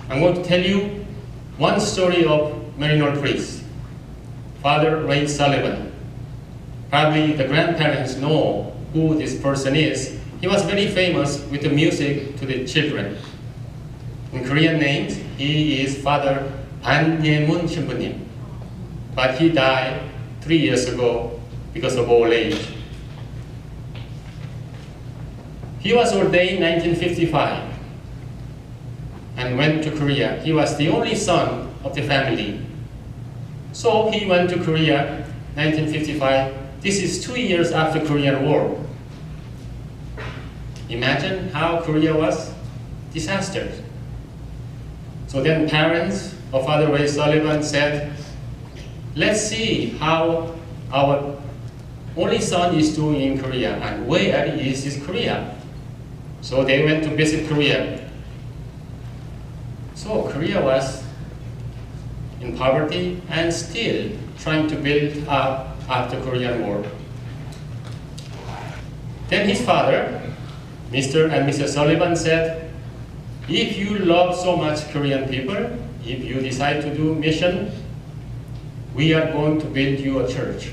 I'm going to tell you one story of Maryknoll priest, Father Ray Sullivan. Probably the grandparents know who this person is. He was very famous with the music to the children. In Korean names, he is Father Ban Ye-mun Shinbunim. But he died 3 years ago because of old age. He was ordained in 1955 and went to Korea. He was the only son of the family. So he went to Korea 1955. This is 2 years after Korean War. Imagine how Korea was disaster. So then parents of Father Ray Sullivan said, let's see how our only son is doing in Korea and where is Korea. So they went to visit Korea. So Korea was in poverty and still trying to build up after Korean War. Then his father, Mr. and Mrs. Sullivan, said, if you love so much Korean people, if you decide to do mission, we are going to build you a church.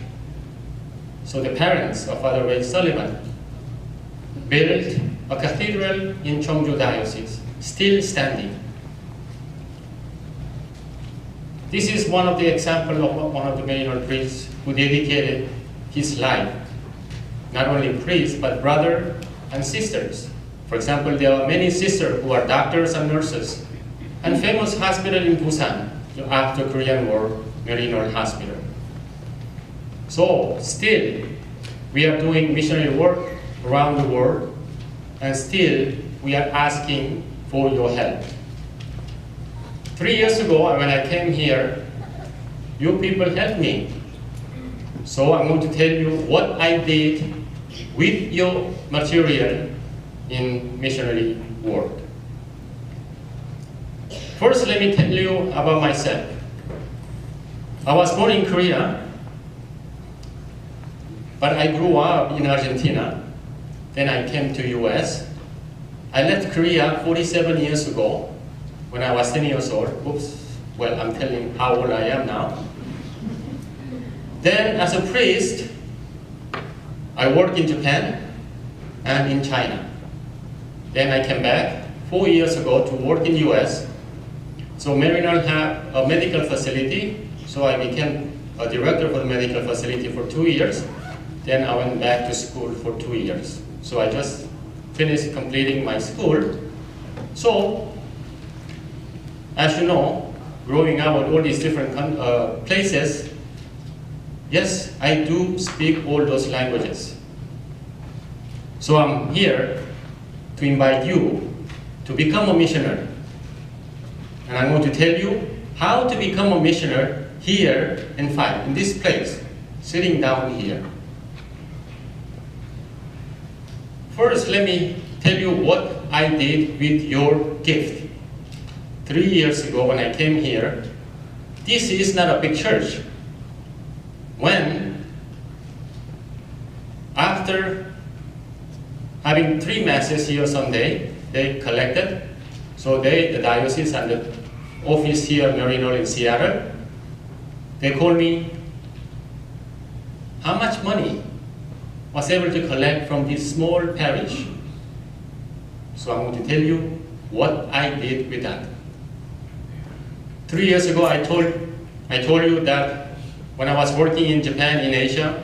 So the parents of Father Ray Sullivan built a cathedral in Cheongju Diocese, still standing. This is one of the examples of one of the Maryknoll priests who dedicated his life, not only priests, but brothers and sisters. For example, there are many sisters who are doctors and nurses, and famous hospital in Busan after Korean War, Maryknoll Hospital. So still, we are doing missionary work around the world, and still we are asking for your help. 3 years ago, when I came here, you people helped me. So I'm going to tell you what I did with your material in missionary work. First, let me tell you about myself. I was born in Korea, but I grew up in Argentina. Then I came to US. I left Korea 47 years ago when I was 10 years old. Oops, well, I'm telling how old I am now. Then as a priest, I worked in Japan and in China. Then I came back 4 years ago to work in US. So Maryknoll had a medical facility, so I became a director for the medical facility for 2 years. Then I went back to school for 2 years. So I just finished completing my school. So, as you know, growing up with all these different places, yes, I do speak all those languages. So I'm here to invite you to become a missionary. And I'm going to tell you how to become a missionary here in this place, sitting down here. First, let me tell you what I did with your gift. 3 years ago when I came here, this is not a big church. When, after having 3 masses here Sunday, they collected. So the diocese and the office here, Maryknoll in Seattle, they called me, how much money was able to collect from this small parish? So I'm going to tell you what I did with that. 3 years ago, I told you that when I was working in Japan, in Asia,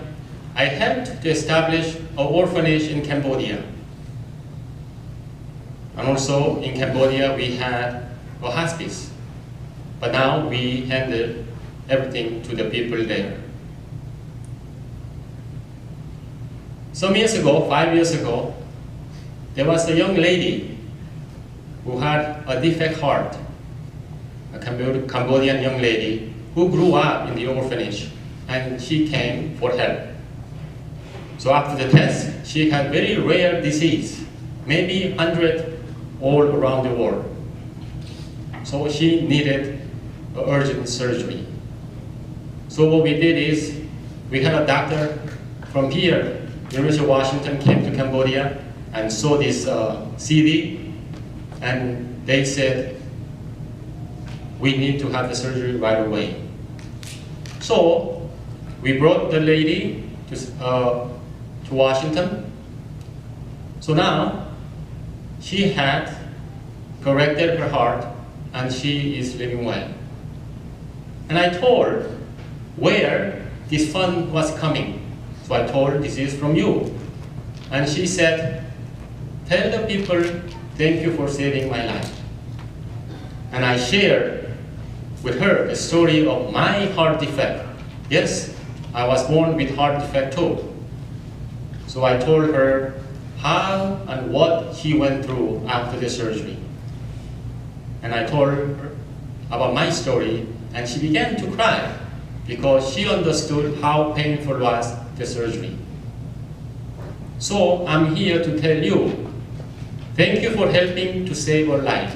I helped to establish an orphanage in Cambodia. And also in Cambodia, we had a hospice. But now we handle everything to the people there. Some years ago, 5 years ago, there was a young lady who had a defect heart, a Cambodian young lady who grew up in the orphanage, and she came for help. So after the test, she had very rare disease, maybe 100 all around the world. So she needed urgent surgery. So what we did is, we had a doctor from here, University of Washington, came to Cambodia and saw this CD, and they said, we need to have the surgery right away. So we brought the lady to Washington. So now she had corrected her heart and she is living well. And I told her where this fund was coming. So I told her, this is from you. And she said, tell the people, thank you for saving my life. And I shared with her the story of my heart defect. Yes, I was born with heart defect too. So I told her how and what she went through after the surgery. And I told her about my story, and she began to cry because she understood how painful was the surgery. So I'm here to tell you, thank you for helping to save her life.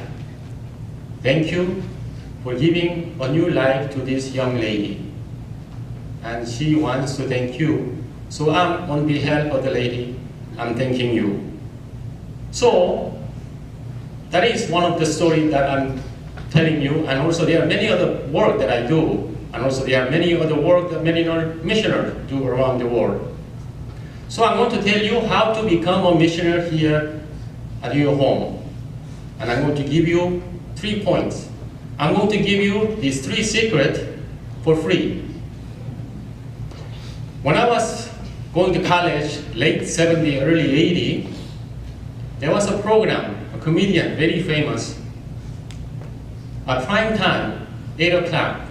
Thank you for giving a new life to this young lady. And she wants to thank you. So I'm, on behalf of the lady, I'm thanking you. So that is one of the stories that I'm telling you, and also there are many other work that I do, and also there are many other work that many other missionaries do around the world. So I'm going to tell you how to become a missionary here at your home. And I'm going to give you 3 points. I'm going to give you these 3 secrets for free. When I was going to college, late 70, early 80, there was a program, a comedian, very famous, at prime time, 8 o'clock.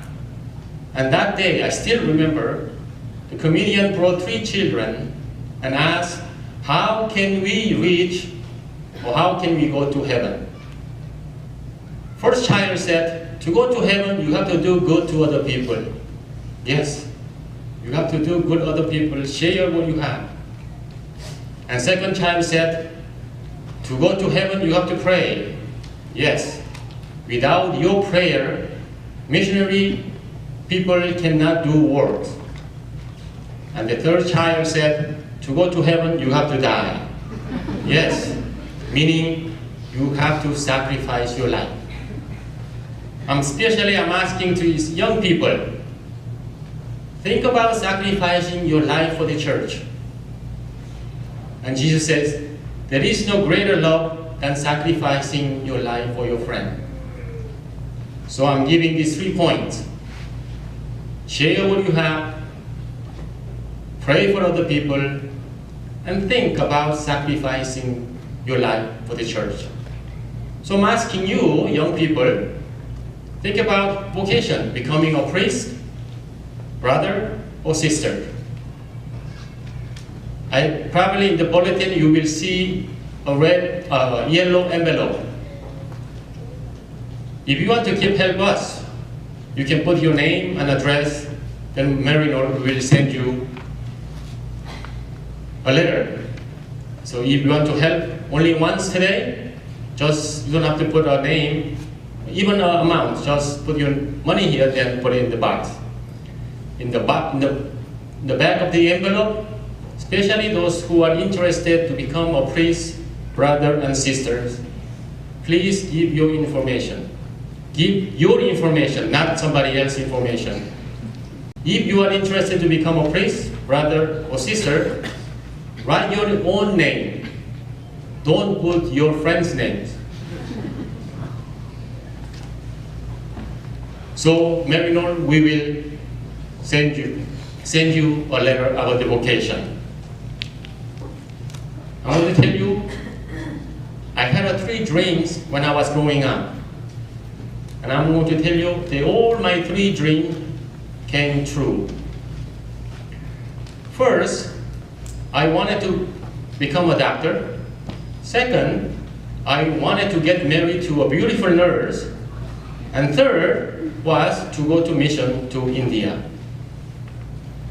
And that day, I still remember, the comedian brought 3 children and asked, how can we reach, or how can we go to heaven? First child said, to go to heaven, you have to do good to other people. Yes, you have to do good to other people, share what you have. And second child said, to go to heaven, you have to pray. Yes, without your prayer, missionary people cannot do work. And the third child said, to go to heaven, you have to die. Yes, meaning you have to sacrifice your life. I'm asking to these young people, think about sacrificing your life for the church. And Jesus says, there is no greater love than sacrificing your life for your friend. So I'm giving these 3 points. Share what you have, pray for other people, and think about sacrificing your life for the church. So I'm asking you, young people, think about vocation, becoming a priest, brother, or sister. Probably in the bulletin you will see a red, yellow envelope. If you want to help us, you can put your name and address, then Marino will send you a letter. So if you want to help only once today, just you don't have to put a name, even an amount, just put your money here, then put it in the box. In the back of the envelope, especially those who are interested to become a priest, brother and sisters, please give your information. Give your information, not somebody else's information. If you are interested to become a priest, brother or sister, write your own name. Don't put your friends' names. So, Marinor, we will send you a letter about the vocation. I want to tell you, I had 3 dreams when I was growing up. And I'm going to tell you that all my 3 dreams came true. First, I wanted to become a doctor. Second, I wanted to get married to a beautiful nurse. And third was to go to mission to India.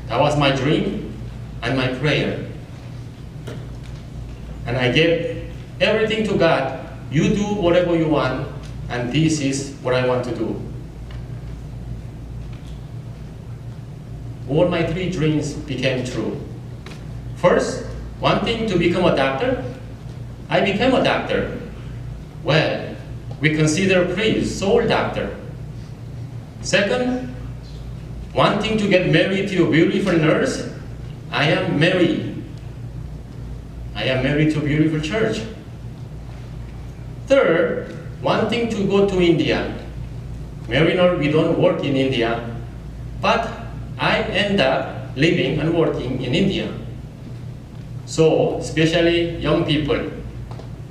That was my dream and my prayer. And I gave everything to God. You do whatever you want, and this is what I want to do. All my 3 dreams became true. First, wanting to become a doctor, I became a doctor. Well, we consider priest, soul doctor. Second, wanting to get married to a beautiful nurse, I am married. I am married to a beautiful church. Third, wanting to go to India. Mariner, we don't work in India, but I end up living and working in India. So, especially young people,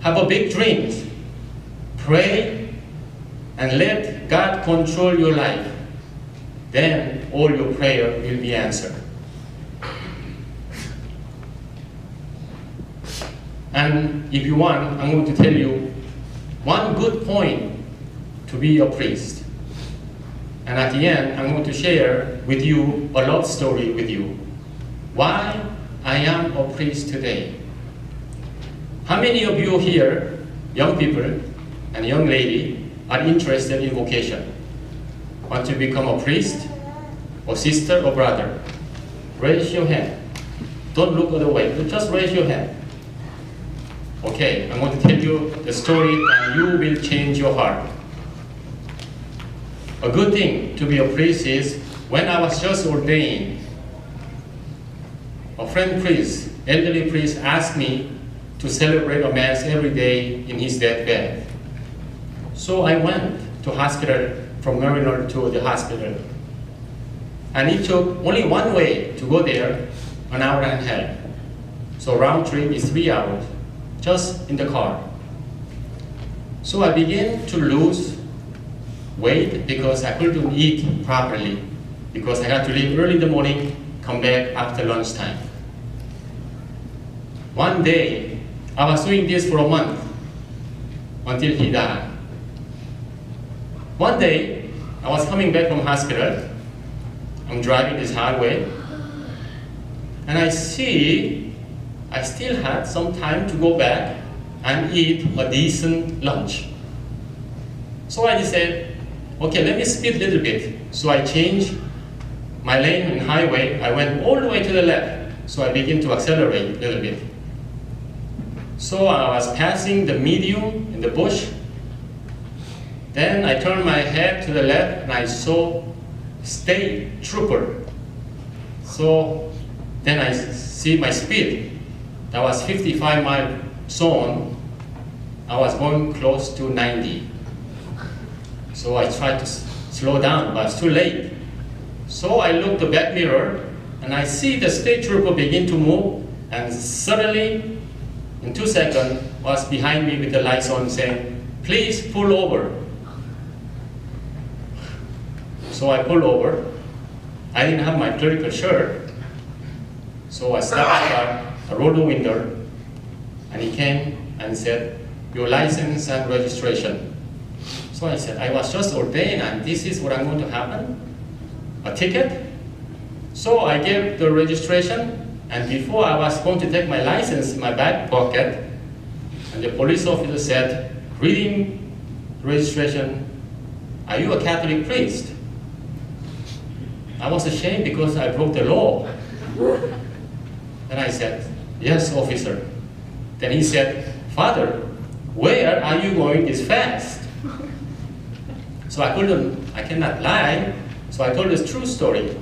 have a big dreams. Pray and let God control your life. Then all your prayer will be answered. And if you want, I'm going to tell you one good point to be a priest. And at the end, I'm going to share with you a love story with you. Why I am a priest today. How many of you here, young people and young lady, are interested in vocation? Want to become a priest, or sister, or brother? Raise your hand. Don't look other way, just raise your hand. Okay, I'm going to tell you the story and you will change your heart. A good thing to be a priest is, when I was just ordained, a friend priest, elderly priest, asked me to celebrate a mass every day in his deathbed. So I went to hospital, from Mariner to the hospital. And it took only one way to go there, an hour and a half. So round trip is 3 hours, just in the car. So I began to lose weight because I couldn't eat properly, because I had to leave early in the morning, come back after lunchtime. One day, I was doing this for a month until he died. One day, I was coming back from hospital. I'm driving this highway, and I see I still had some time to go back and eat a decent lunch. So I decided, okay, let me speed a little bit. So I changed my lane in highway. I went all the way to the left. So I began to accelerate a little bit. So I was passing the medium in the bush. Then I turned my head to the left and I saw state trooper. So then I see my speed. That was 55 mile zone. I was going close to 90. So I tried to slow down, but it's too late. So I looked the back mirror and I see the state trooper begin to move, and suddenly, in 2 seconds, was behind me with the lights on saying, "Please pull over." So I pulled over. I didn't have my clerical shirt. So I stopped the car, I rolled the window, and he came and said, "Your license and registration." So I said, "I was just ordained and this is what I'm going to happen? A ticket?" So I gave the registration, and before I was going to take my license in my back pocket, and the police officer said, reading registration, "Are you a Catholic priest?" I was ashamed because I broke the law. And I said, "Yes, officer." Then he said, "Father, where are you going this fast?" So I cannot lie. So I told this true story.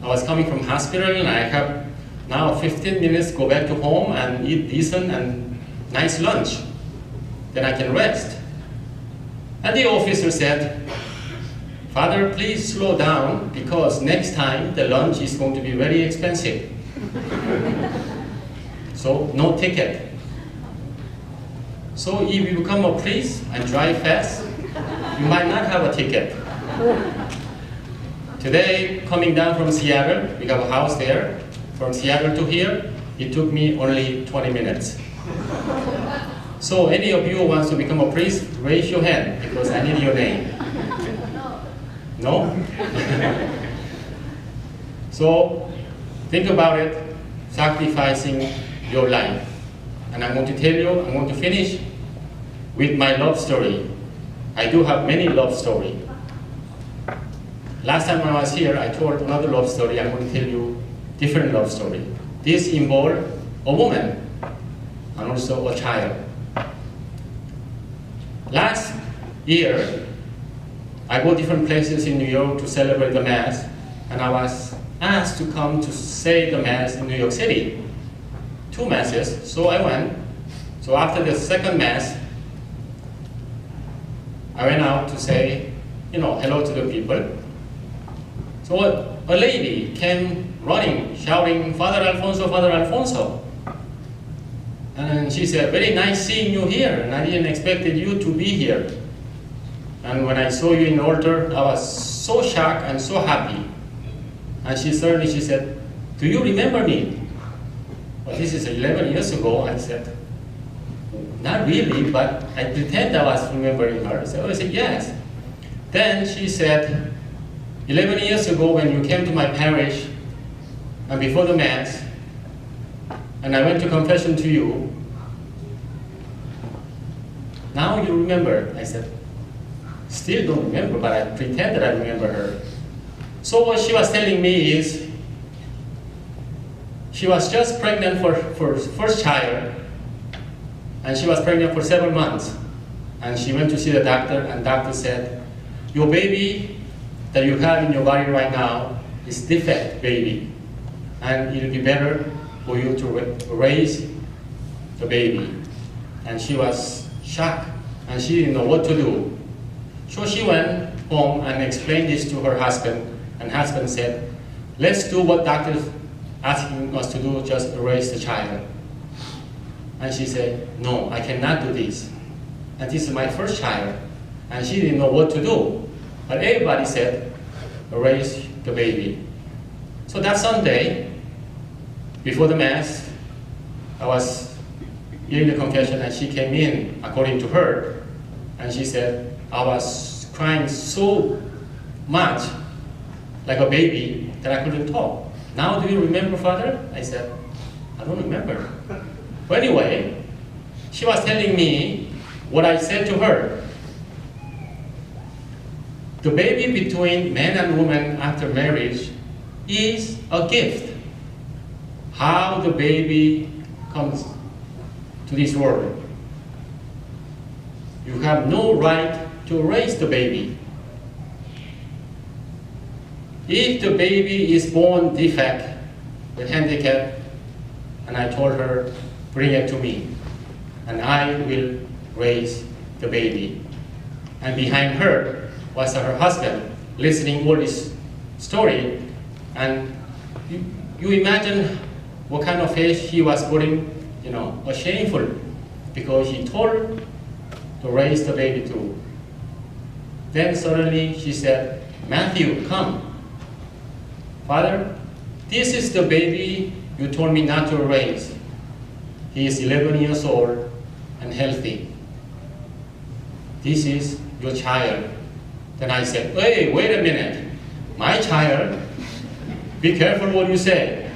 I was coming from hospital and I have now 15 minutes to go back to home and eat decent and nice lunch. Then I can rest. And the officer said, "Father, please slow down because next time the lunch is going to be very expensive." So no ticket. So if you become a priest and drive fast, you might not have a ticket. Today, coming down from Seattle, we have a house there. From Seattle to here, it took me only 20 minutes. So any of you who wants to become a priest, raise your hand because I need your name. No? So think about it, sacrificing your life. And I'm going to tell you, I'm going to finish with my love story. I do have many love stories. Last time I was here, I told another love story. I'm going to tell you different love story. This involved a woman and also a child. Last year, I go different places in New York to celebrate the Mass, and I was asked to come to say the Mass in New York City. 2 Masses, so I went. So after the second Mass, I went out to say, hello to the people. So a lady came running, shouting, Father Alfonso, Father Alfonso. And she said, very nice seeing you here, and I didn't expect you to be here. And when I saw you in the altar, I was so shocked and so happy. And she said, do you remember me? Well, this is 11 years ago. I said, not really, but I pretend I was remembering her. So I said, yes. Then she said, 11 years ago when you came to my parish, and before the Mass, and I went to confession to you, now you remember. I said, still don't remember, but I pretend that I remember her. So what she was telling me is, she was just pregnant for first child, and she was pregnant for 7 months. And she went to see the doctor, and doctor said, your baby that you have in your body right now is defect baby, and it'll be better for you to raise the baby. And she was shocked, and she didn't know what to do. So she went home and explained this to her husband, and husband said, let's do what doctor is asking us to do, just raise the child. And she said, no, I cannot do this. And this is my first child. And she didn't know what to do. But everybody said, raise the baby. So that Sunday, before the Mass, I was hearing the confession, and she came in, according to her, and she said, I was crying so much, like a baby, that I couldn't talk. Now do you remember, Father? I said, I don't remember. But anyway, she was telling me what I said to her. The baby between man and woman after marriage is a gift. How the baby comes to this world. You have no right to raise the baby. If the baby is born defect with handicap, and I told her, bring it to me, and I will raise the baby. And behind her was her husband, listening all this story, and you imagine what kind of face he was putting, shameful, because he told to raise the baby too. Then suddenly she said, Matthew, come. Father, this is the baby you told me not to raise. He is 11 years old and healthy. This is your child. Then I said, hey, wait a minute. My child? Be careful what you say.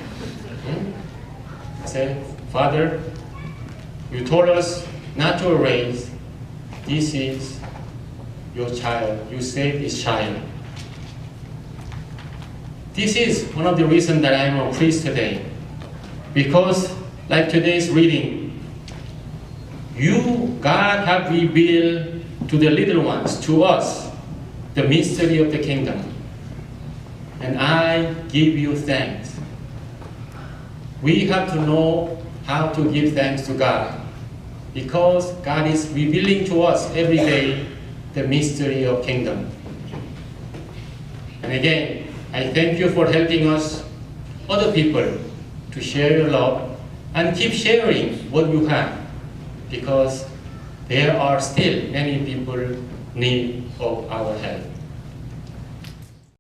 I said, Father, you told us not to raise. This is your child. You saved this child. This is one of the reasons that I am a priest today. Because, like today's reading, God, have revealed to the little ones, to us, the mystery of the kingdom. And I give you thanks. We have to know how to give thanks to God, because God is revealing to us every day the mystery of kingdom. And again, I thank you for helping us, other people, to share your love and keep sharing what you have, because there are still many people in need of our help.